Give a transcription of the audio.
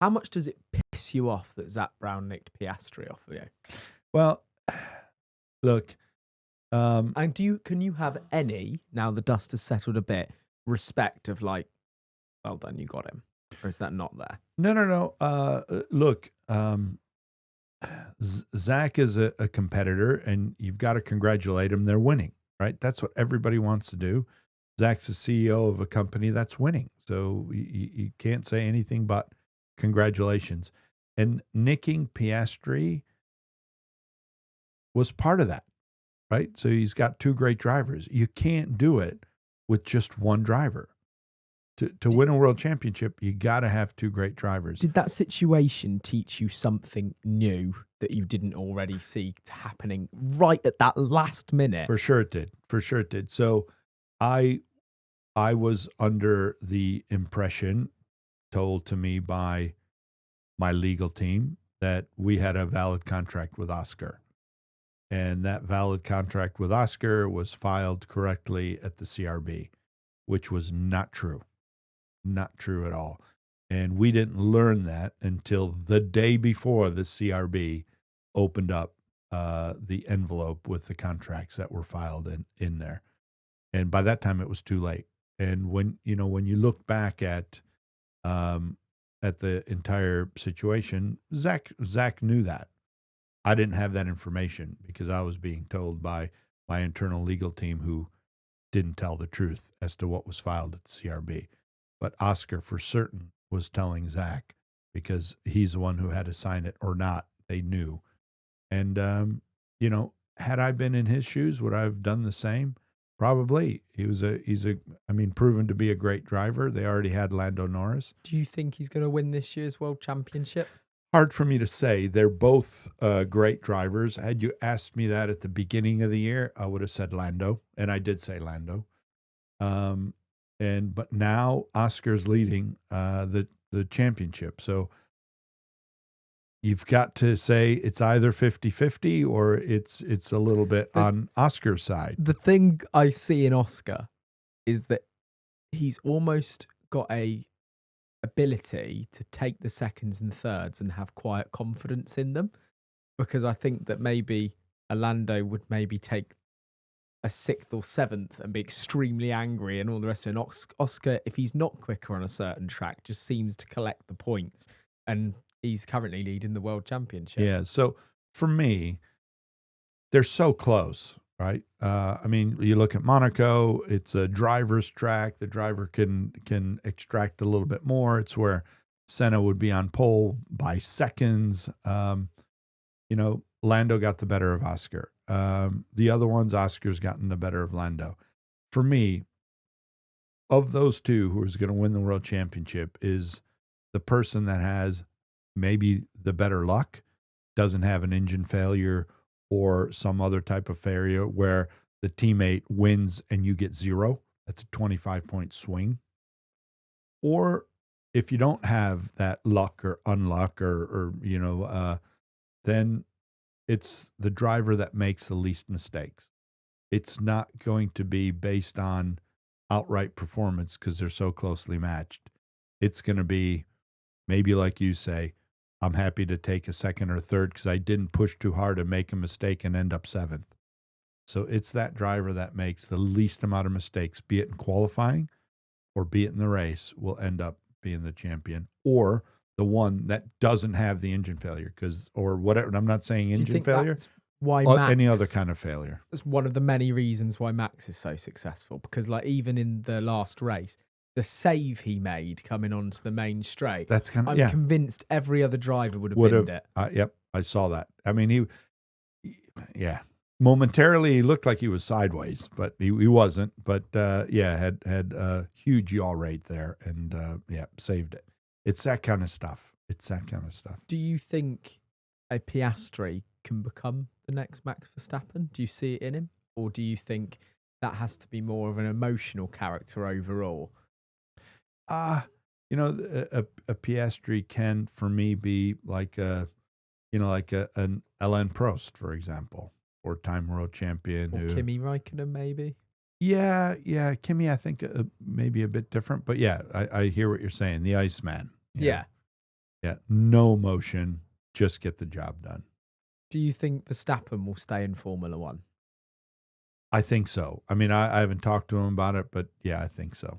How much does it piss you off that Zach Brown nicked Piastri off of you? Well, look, And can you have any, now the dust has settled a bit, respect of like, well done, you got him? Or is that not there? no. Look, Zach is a competitor, and you've got to congratulate him. They're winning, right? That's what everybody wants to do. Zach's the CEO of a company that's winning, so you can't say anything but congratulations. And nicking Piastri was part of that, right? So he's got two great drivers. You can't do it with just one driver. To win a world championship, you got to have two great drivers. Did that situation teach you something new that you didn't already see happening right at that last minute? For sure it did. For sure it did. So I was under the impression, told to me by my legal team, that we had a valid contract with Oscar. And that valid contract with Oscar was filed correctly at the CRB, which was not true. Not true at all. And we didn't learn that until the day before the CRB opened up the envelope with the contracts that were filed in there. And by that time, it was too late. And when you look back at the entire situation, Zach knew that. I didn't have that information because I was being told by my internal legal team, who didn't tell the truth as to what was filed at the CRB. But Oscar, for certain, was telling Zach, because he's the one who had to sign it or not. They knew. And, had I been in his shoes, would I have done the same? Probably. He's proven to be a great driver. They already had Lando Norris. Do you think he's going to win this year's World Championship? Hard for me to say. They're both great drivers. Had you asked me that at the beginning of the year, I would have said Lando, and I did say Lando. But now Oscar's leading the championship. So you've got to say it's either 50-50 or it's a little bit on Oscar's side. The thing I see in Oscar is that he's almost got a ability to take the seconds and thirds and have quiet confidence in them, because I think that maybe Lando would maybe take a 6th or 7th and be extremely angry and all the rest of it. Oscar, if he's not quicker on a certain track, just seems to collect the points, and he's currently leading the World Championship. Yeah, so for me, they're so close, right? You look at Monaco, it's a driver's track. The driver can extract a little bit more. It's where Senna would be on pole by seconds. Lando got the better of Oscar. The other ones, Oscar's gotten the better of Lando. For me, of those two, who is going to win the World Championship is the person that has maybe the better luck, doesn't have an engine failure or some other type of failure where the teammate wins and you get 0. That's a 25-point swing. Or if you don't have that luck or unluck then it's the driver that makes the least mistakes. It's not going to be based on outright performance because they're so closely matched. It's going to be maybe, like you say, I'm happy to take a 2nd or 3rd because I didn't push too hard and make a mistake and end up 7th. So it's that driver that makes the least amount of mistakes, be it in qualifying or be it in the race, will end up being the champion, or the one that doesn't have the engine failure or whatever. I'm not saying engine failure. That's why any other kind of failure. That's one of the many reasons why Max is so successful, because even in the last race, the save he made coming onto the main straight, I'm convinced every other driver would have binned it. Yep, I saw that. Momentarily he looked like he was sideways, but he wasn't. But had a huge yaw rate there, and saved it. It's that kind of stuff. Do you think a Piastri can become the next Max Verstappen? Do you see it in him? Or do you think that has to be more of an emotional character overall? A Piastri can, for me, be like an Alain Prost, for example, or time world champion. Or Kimi Räikkönen, maybe? Yeah, Kimi, I think maybe a bit different. But yeah, I hear what you're saying. The Iceman. Yeah. Yeah, no emotion, just get the job done. Do you think Verstappen will stay in Formula One? I think so. I mean, I haven't talked to him about it, but yeah, I think so.